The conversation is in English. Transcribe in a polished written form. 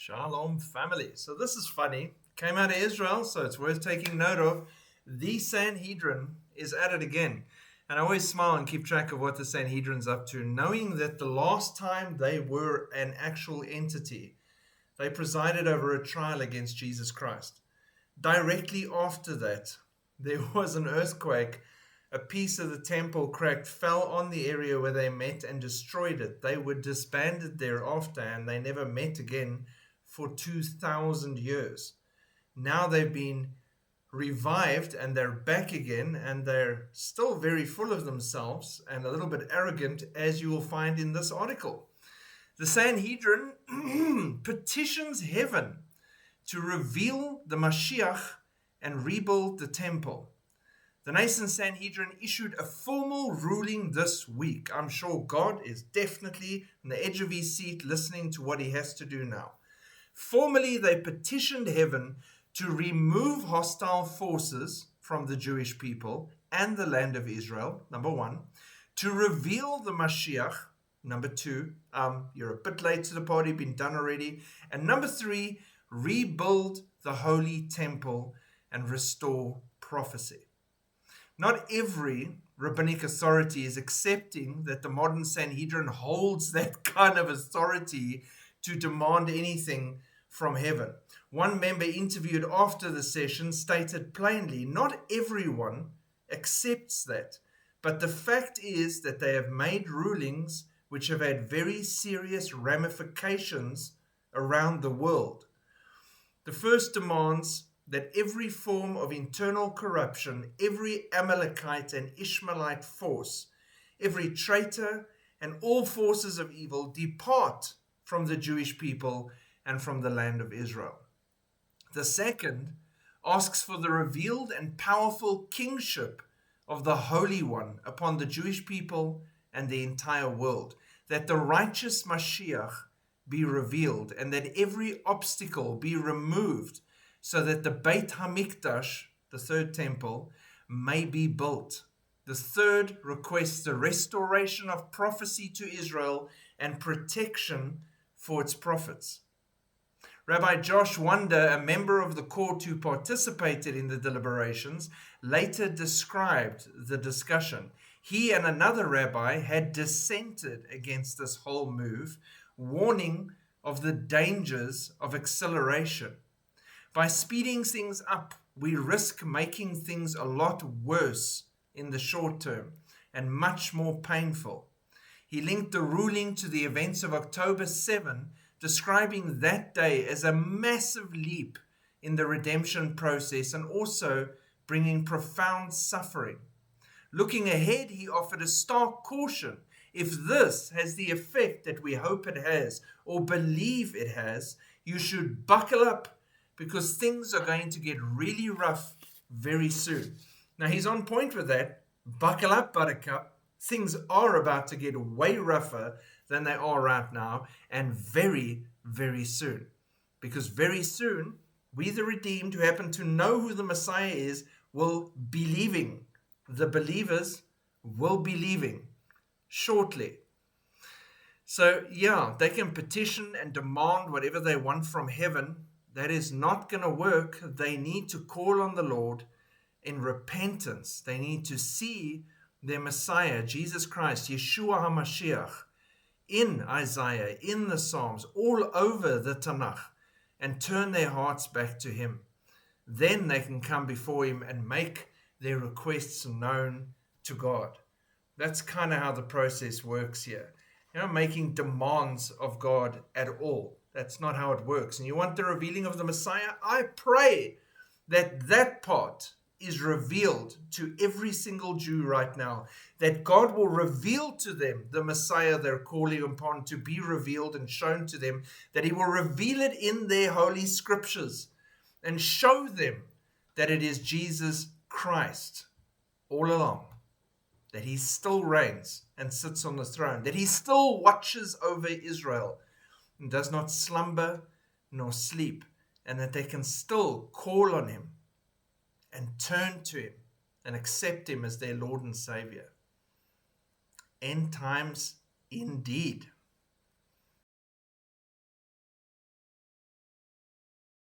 Shalom, family. So this is funny. Came out of Israel, so it's worth taking note of. The Sanhedrin is at it again. And I always smile and keep track of what the Sanhedrin's up to, knowing that the last time they were an actual entity, they presided over a trial against Jesus Christ. Directly after that, there was an earthquake. A piece of the temple cracked, fell on the area where they met and destroyed it. They were disbanded thereafter, and they never met again for 2,000 years. Now they've been revived and they're back again, and they're still very full of themselves and a little bit arrogant, as you will find in this article. The Sanhedrin petitions heaven to reveal the Mashiach and rebuild the temple. The Nation Sanhedrin issued a formal ruling this week. I'm sure God is definitely on the edge of his seat listening to what he has to do now. Formally, they petitioned heaven to remove hostile forces from the Jewish people and the land of Israel, number one, to reveal the Mashiach, number two, you're a bit late to the party, been done already, and number three, rebuild the holy temple and restore prophecy. Not every rabbinic authority is accepting that the modern Sanhedrin holds that kind of authority to demand anything from heaven. One member interviewed after the session stated plainly, not everyone accepts that, but the fact is that they have made rulings which have had very serious ramifications around the world. The first demands that every form of internal corruption, every Amalekite and Ishmaelite force, every traitor and all forces of evil depart from the Jewish people and from the land of Israel. The second asks for the revealed and powerful kingship of the Holy One upon the Jewish people and the entire world, that the righteous Mashiach be revealed and that every obstacle be removed so that the Beit HaMikdash, the third temple, may be built. The third requests the restoration of prophecy to Israel and protection for its prophets. Rabbi Josh Wander, a member of the court who participated in the deliberations, later described the discussion. He and another rabbi had dissented against this whole move, warning of the dangers of acceleration. By speeding things up, we risk making things a lot worse in the short term and much more painful. He linked the ruling to the events of October 7, describing that day as a massive leap in the redemption process and also bringing profound suffering. Looking ahead, he offered a stark caution. If this has the effect that we hope it has or believe it has, you should buckle up because things are going to get really rough very soon. Now, he's on point with that. Buckle up, buttercup. Things are about to get way rougher than they are right now, and very, very soon. Because very soon, we the redeemed who happen to know who the Messiah is will be leaving. The believers will be leaving shortly. So, yeah, they can petition and demand whatever they want from heaven. That is not going to work. They need to call on the Lord in repentance. They need to see their Messiah, Jesus Christ, Yeshua HaMashiach, in Isaiah, in the Psalms, all over the Tanakh, and turn their hearts back to him. Then they can come before him and make their requests known to God. That's kind of how the process works here. You're not making demands of God at all. That's not how it works. And you want the revealing of the Messiah? I pray that that part is revealed to every single Jew right now, that God will reveal to them the Messiah they're calling upon to be revealed and shown to them, that he will reveal it in their holy scriptures and show them that it is Jesus Christ all along, that he still reigns and sits on the throne, that he still watches over Israel and does not slumber nor sleep, and that they can still call on him and turn to him and accept him as their Lord and Savior. End times indeed.